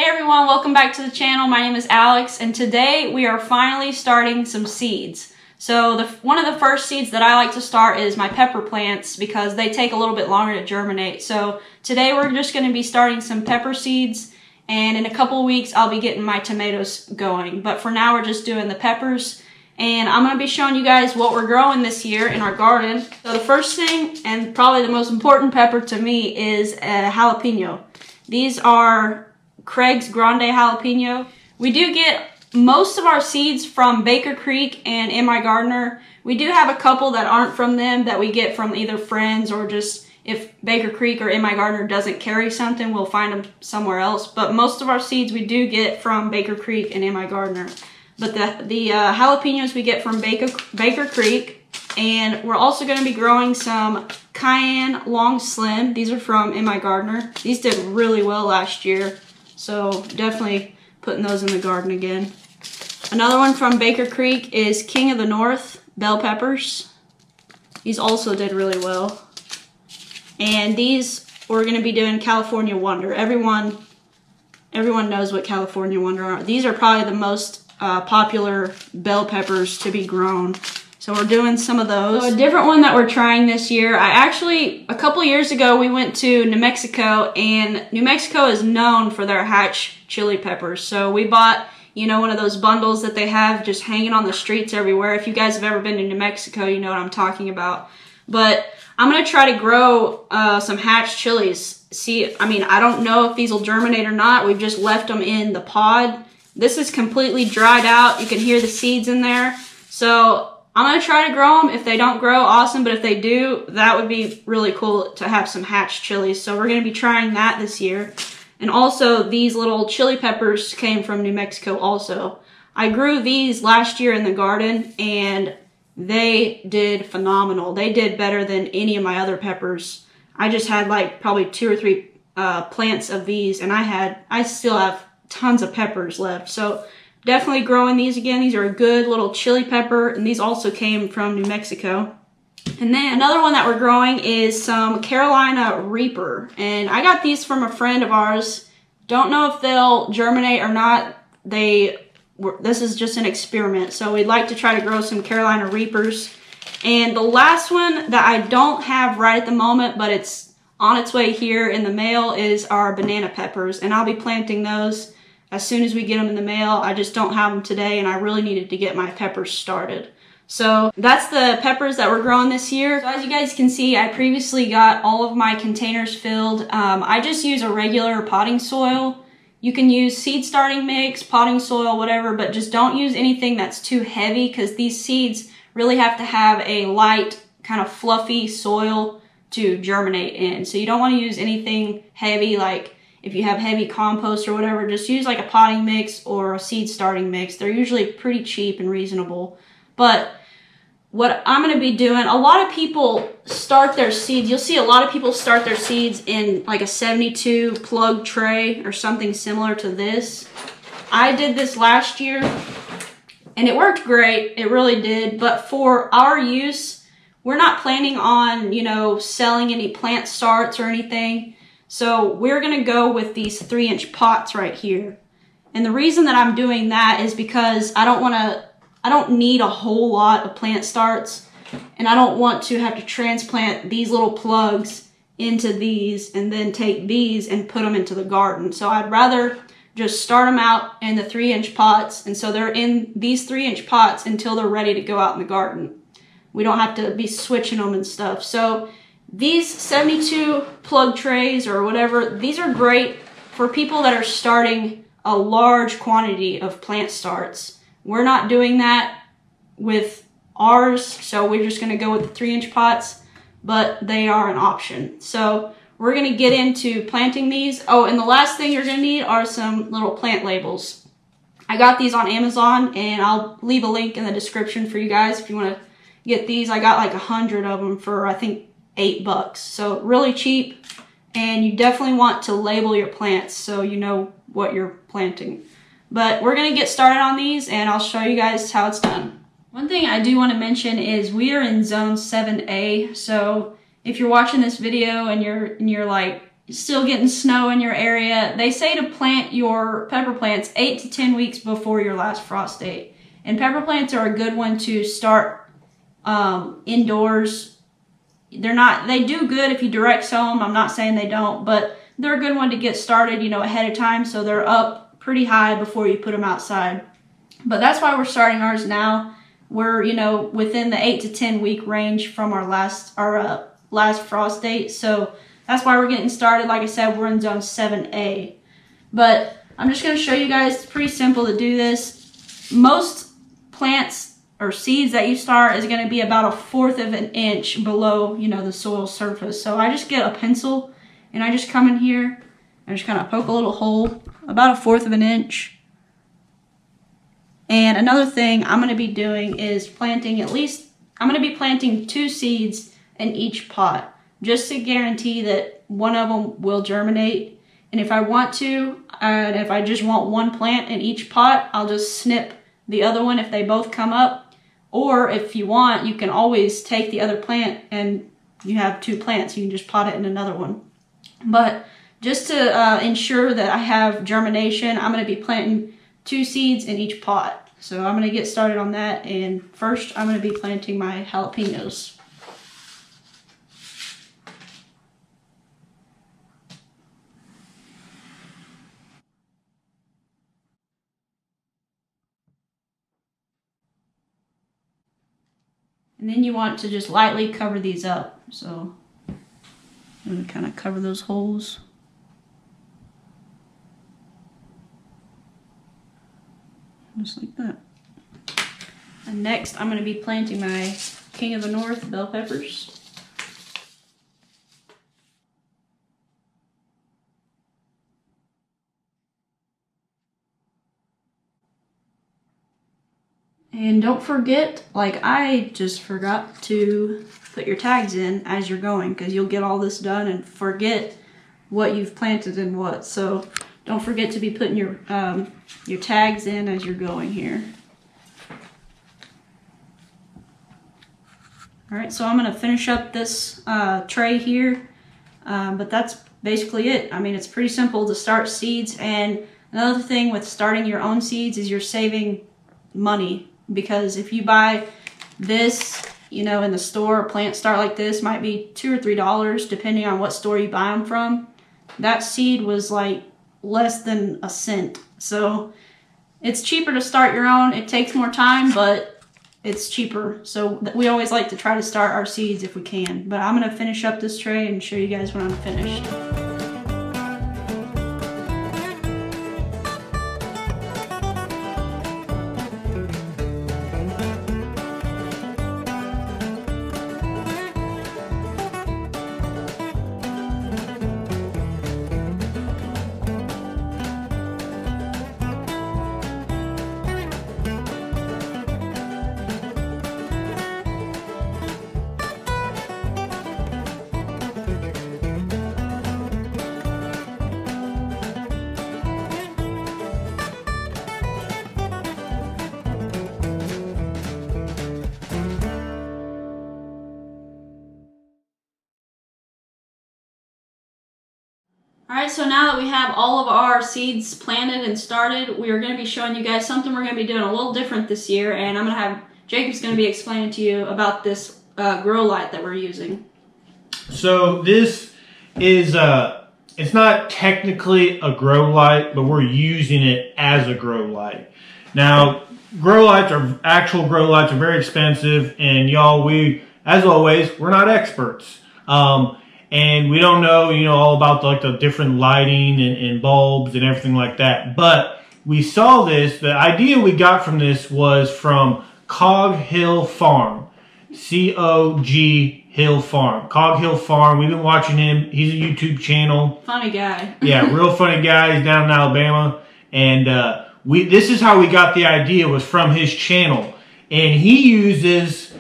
Hey everyone, welcome back to the channel. My name is Alex and today we are finally starting some seeds. So one of the first seeds that I like to start is my pepper plants because they take a little bit longer to germinate. So today we're just going to be starting some pepper seeds, and in a couple of weeks I'll be getting my tomatoes going. But for now we're just doing the peppers, and I'm going to be showing you guys what we're growing this year in our garden. So the first thing, and probably the most important pepper to me, is a jalapeno. These are Craig's Grande jalapeno. We do get most of our seeds from Baker Creek and In My Gardener. We do have a couple that aren't from them that we get from either friends, or just if Baker Creek or In My Gardener doesn't carry something, we'll find them somewhere else. But most of our seeds we do get from Baker Creek and In My Gardener. But the jalapenos we get from Baker Creek, and we're also going to be growing some Cayenne Long Slim. These are from In My Gardener. These did really well last year, so definitely putting those in the garden again. Another one from Baker Creek is King of the North bell peppers. These also did really well. And these we're going to be doing California Wonder. Everyone knows what California Wonder are. These are probably the most popular bell peppers to be grown. So we're doing some of those. So a different one that we're trying this year, a couple years ago we went to New Mexico, and New Mexico is known for their hatch chili peppers. So we bought, one of those bundles that they have just hanging on the streets everywhere. If you guys have ever been to New Mexico, you know what I'm talking about. But I'm gonna try to grow some hatch chilies. I don't know if these will germinate or not. We've just left them in the pod. This is completely dried out. You can hear the seeds in there. So I'm going to try to grow them. If they don't grow, awesome. But if they do, that would be really cool to have some hatch chilies. So we're going to be trying that this year. And also, these little chili peppers came from New Mexico also. I grew these last year in the garden, and they did phenomenal. They did better than any of my other peppers. I just had like probably 2 or 3 plants of these, and I still have tons of peppers left. So definitely growing these again. These are a good little chili pepper, and these also came from New Mexico. And then another one that we're growing is some Carolina Reaper, and I got these from a friend of ours. Don't know if they'll germinate or not. This is just an experiment, so we'd like to try to grow some Carolina Reapers. And the last one that I don't have right at the moment, but it's on its way here in the mail, is our banana peppers, and I'll be planting those as soon as we get them in the mail. I just don't have them today, and I really needed to get my peppers started. So that's the peppers that we're growing this year. So as you guys can see, I previously got all of my containers filled. I just use a regular potting soil. You can use seed starting mix, potting soil, whatever, but just don't use anything that's too heavy, because these seeds really have to have a light, kind of fluffy soil to germinate in. So you don't want to use anything heavy, like if you have heavy compost or whatever, just use like a potting mix or a seed starting mix. They're usually pretty cheap and reasonable. But what I'm going to be doing, a lot of people start their seeds. You'll see a lot of people start their seeds in like a 72 plug tray or something similar to this. I did this last year and it worked great. It really did. But for our use, we're not planning on, selling any plant starts or anything. So we're going to go with these 3-inch pots right here. And the reason that I'm doing that is because I don't need a whole lot of plant starts, and I don't want to have to transplant these little plugs into these and then take these and put them into the garden. So I'd rather just start them out in the 3-inch pots, and so they're in these 3-inch pots until they're ready to go out in the garden. We don't have to be switching them and stuff. So these 72 plug trays or whatever, these are great for people that are starting a large quantity of plant starts. We're not doing that with ours, so we're just going to go with the 3-inch pots, but they are an option. So we're going to get into planting these. Oh, and the last thing you're going to need are some little plant labels. I got these on Amazon, and I'll leave a link in the description for you guys if you want to get these. I got like 100 of them for, I think, $8. So really cheap, and you definitely want to label your plants so you know what you're planting. But we're going to get started on these, and I'll show you guys how it's done. One thing I do want to mention is we are in zone 7A. So if you're watching this video and you're like still getting snow in your area, they say to plant your pepper plants 8 to 10 weeks before your last frost date. And pepper plants are a good one to start indoors. They do good if you direct sow them. I'm not saying they don't, but they're a good one to get started, you know, ahead of time, so they're up pretty high before you put them outside. But that's why we're starting ours now. We're, you know, within the 8 to 10 week range from our last frost date, so that's why we're getting started. Like I said, we're in zone 7A. But I'm just going to show you guys. It's pretty simple to do this. Most plants or seeds that you start is going to be about 1/4 of an inch below, you know, the soil surface. So I just get a pencil and I just come in here and just kind of poke a little hole about 1/4 of an inch. And another thing I'm going to be doing is planting I'm going to be planting 2 seeds in each pot, just to guarantee that one of them will germinate. And if I want to, and if I just want one plant in each pot, I'll just snip the other one if they both come up. Or if you want, you can always take the other plant and you have 2 plants. You can just pot it in another one. But just to ensure that I have germination, I'm going to be planting 2 seeds in each pot. So I'm going to get started on that. And first, I'm going to be planting my jalapenos. And then you want to just lightly cover these up. So I'm going to kind of cover those holes. Just like that. And next I'm going to be planting my King of the North bell peppers. And don't forget, like I just forgot, to put your tags in as you're going, because you'll get all this done and forget what you've planted and what. So don't forget to be putting your tags in as you're going here. All right, so I'm going to finish up this tray here, but that's basically it. I mean, it's pretty simple to start seeds. And another thing with starting your own seeds is you're saving money. Because if you buy this, you know, in the store, a plant start like this might be $2 or $3, depending on what store you buy them from. That seed was like less than a cent. So it's cheaper to start your own. It takes more time, but it's cheaper. So we always like to try to start our seeds if we can. But I'm going to finish up this tray and show you guys when I'm finished. Alright, so now that we have all of our seeds planted and started, we are going to be showing you guys something we're going to be doing a little different this year, and I'm going to have Jacob's going to be explaining to you about this grow light that we're using. So this is, it's not technically a grow light, but we're using it as a grow light. Now, actual grow lights are very expensive, and y'all, as always, we're not experts. And we don't know, all about the different lighting and bulbs and everything like that. But we saw this. The idea we got from this was from Cog Hill Farm. C-O-G Hill Farm. Cog Hill Farm. We've been watching him. He's a YouTube channel. Funny guy. Yeah, real funny guy. He's down in Alabama. And this is how we got the idea, was from his channel. And he uses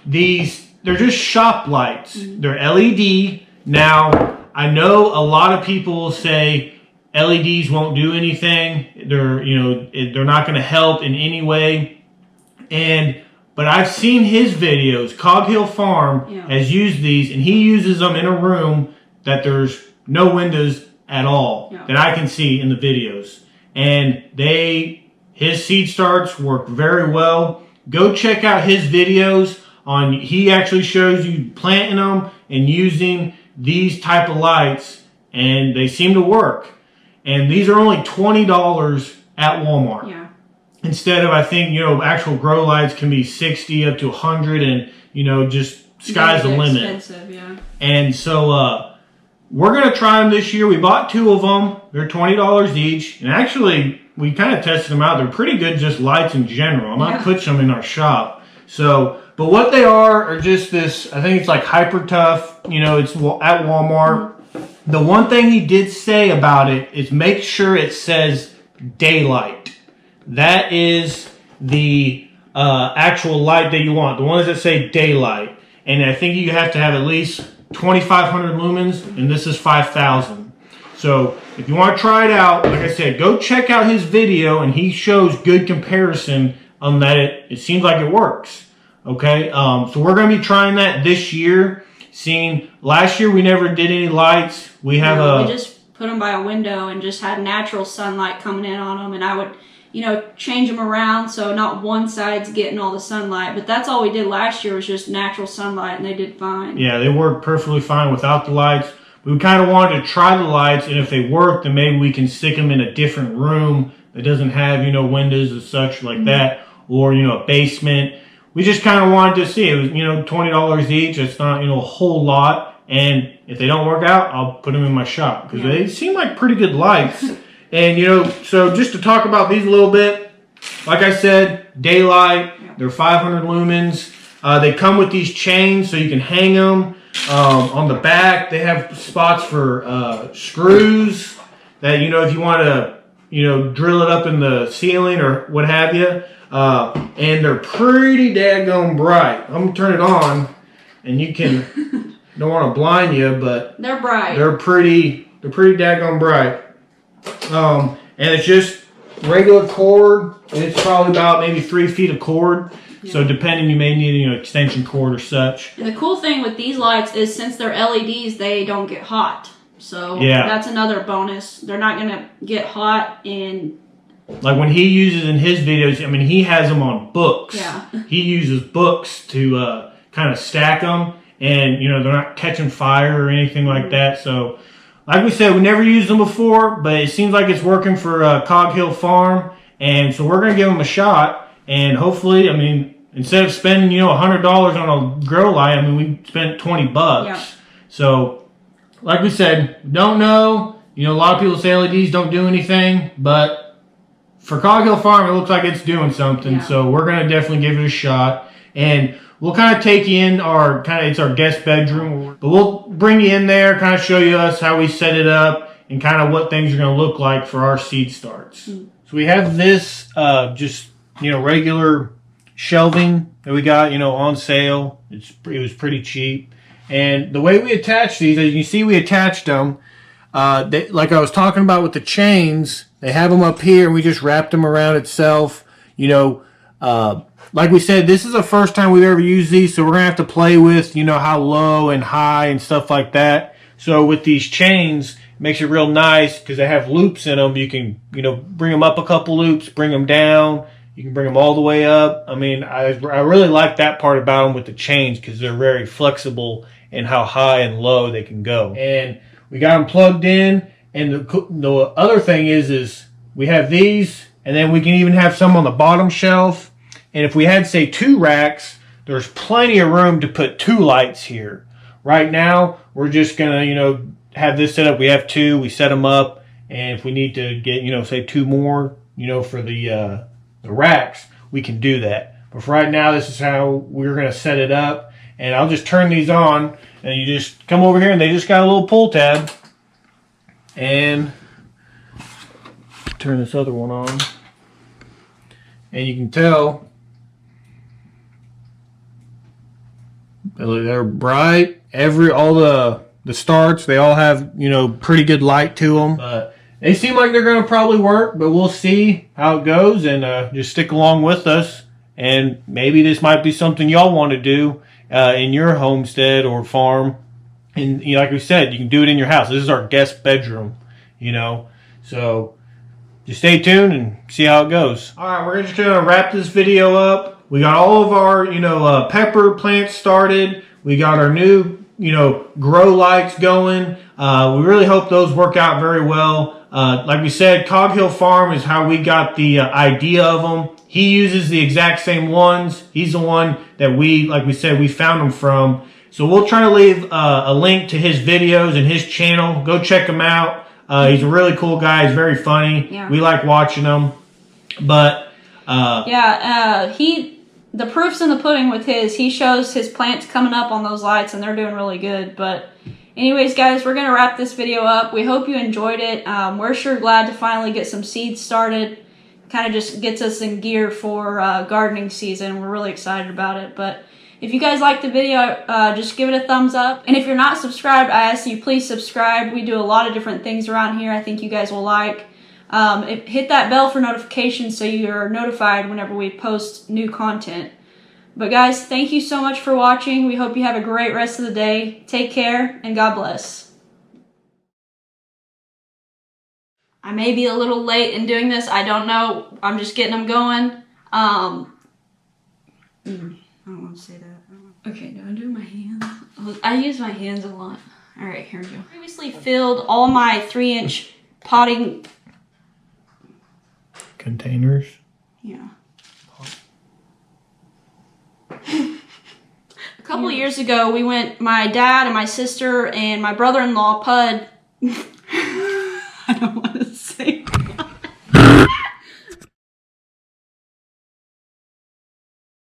these. They're just shop lights. They're LED. Now, I know a lot of people say LEDs won't do anything. They're not going to help in any way. But I've seen his videos. Cog Hill Farm has used these, and he uses them in a room that there's no windows at all Yeah. that I can see in the videos. And his seed starts work very well. Go check out his videos on, he actually shows you planting them and using these type of lights, and they seem to work. And these are only $20 at Walmart. Yeah. Instead of, I think, actual grow lights can be 60 up to 100, and, just sky's the limit. Expensive, yeah. And so, we're going to try them this year. We bought 2 of them. They're $20 each. And actually, we kind of tested them out. They're pretty good, just lights in general. I might put some in our shop. So, but what they are just this, I think it's like Hyper Tough. It's at Walmart. The one thing he did say about it is make sure it says daylight. That is the actual light that you want. The ones that say daylight. And I think you have to have at least 2,500 lumens, and this is 5,000. So if you want to try it out, like I said, go check out his video, and he shows good comparison on that. It seems like it works. Okay, so we're going to be trying that this year. Last year we never did any lights. We just put them by a window and just had natural sunlight coming in on them, and I would change them around so not one side's getting all the sunlight. But that's all we did last year was just natural sunlight, and they did fine. Yeah, they worked perfectly fine without the lights. We kind of wanted to try the lights, and if they work, then maybe we can stick them in a different room that doesn't have, windows and such like that, or, a basement. We just kind of wanted to see. It was, $20 each. It's not, a whole lot. And if they don't work out, I'll put them in my shop because they seem like pretty good lights. And, so just to talk about these a little bit, like I said, daylight, they're 500 lumens. They come with these chains so you can hang them. On the back, they have spots for screws that, if you want to, drill it up in the ceiling or what have you. And they're pretty daggone bright. I'm going to turn it on, and you can, don't want to blind you, but they're bright. They're pretty daggone bright. And it's just regular cord. It's probably about maybe 3 feet of cord. Yeah. So depending, you may need extension cord or such. And the cool thing with these lights is since they're LEDs, they don't get hot. So that's another bonus. They're not going to get hot in... Like when he uses in his videos, he has them on books. Yeah. He uses books to kind of stack them. And, they're not catching fire or anything like that. So... Like we said, we never used them before, but it seems like it's working for Cog Hill Farm, and so we're going to give them a shot, and hopefully, instead of spending, $100 on a grow light, we spent $20. Yeah. So, like we said, don't know. A lot of people say LEDs don't do anything, but for Cog Hill Farm, it looks like it's doing something, so we're going to definitely give it a shot, and we'll kind of take you in it's our guest bedroom, but we'll bring you in there, kind of show you us how we set it up and kind of what things are going to look like for our seed starts. So we have this just, regular shelving that we got, on sale. It was pretty cheap. And the way we attach these, as you can see, we attached them. Like I was talking about with the chains, they have them up here and we just wrapped them around itself, like we said, this is the first time we've ever used these, so we're going to have to play with, how low and high and stuff like that. So with these chains, it makes it real nice because they have loops in them. You can, bring them up a couple loops, bring them down. You can bring them all the way up. I really like that part about them with the chains because they're very flexible in how high and low they can go. And we got them plugged in. And the other thing is we have these, and then we can even have some on the bottom shelf. And if we had, say, 2 racks, there's plenty of room to put 2 lights here. Right now, we're just going to, have this set up. We have 2. We set them up. And if we need to get, say, 2 more, for the racks, we can do that. But for right now, this is how we're going to set it up. And I'll just turn these on. And you just come over here, and they just got a little pull tab. And turn this other one on. And you can tell... They're bright. All the starts, they all have, pretty good light to them. They seem like they're going to probably work, but we'll see how it goes and just stick along with us. And maybe this might be something y'all want to do in your homestead or farm. And like we said, you can do it in your house. This is our guest bedroom, So just stay tuned and see how it goes. All right, we're just going to wrap this video up. We got all of our, pepper plants started. We got our new, grow lights going. We really hope those work out very well. Like we said, Cog Hill Farm is how we got the idea of them. He uses the exact same ones. He's the one that like we said, we found them from. So we'll try to leave a link to his videos and his channel. Go check him out. He's a really cool guy. He's very funny. Yeah. We like watching him. But the proof's in the pudding with his. He shows his plants coming up on those lights, and they're doing really good. But anyways, guys, we're going to wrap this video up. We hope you enjoyed it. We're sure glad to finally get some seeds started. Kind of just gets us in gear for gardening season. We're really excited about it. But if you guys liked the video, just give it a thumbs up. And if you're not subscribed, I ask you please subscribe. We do a lot of different things around here I think you guys will like. Hit that bell for notifications so you're notified whenever we post new content. But guys, thank you so much for watching. We hope you have a great rest of the day. Take care, and God bless. I may be a little late in doing this. I don't know. I'm just getting them going. I don't want to say that. Okay, do I do my hands? I use my hands a lot. All right, here we go. Previously filled all my 3-inch potting containers. Yeah. A couple years ago, my dad and my sister and my brother-in-law, Pud,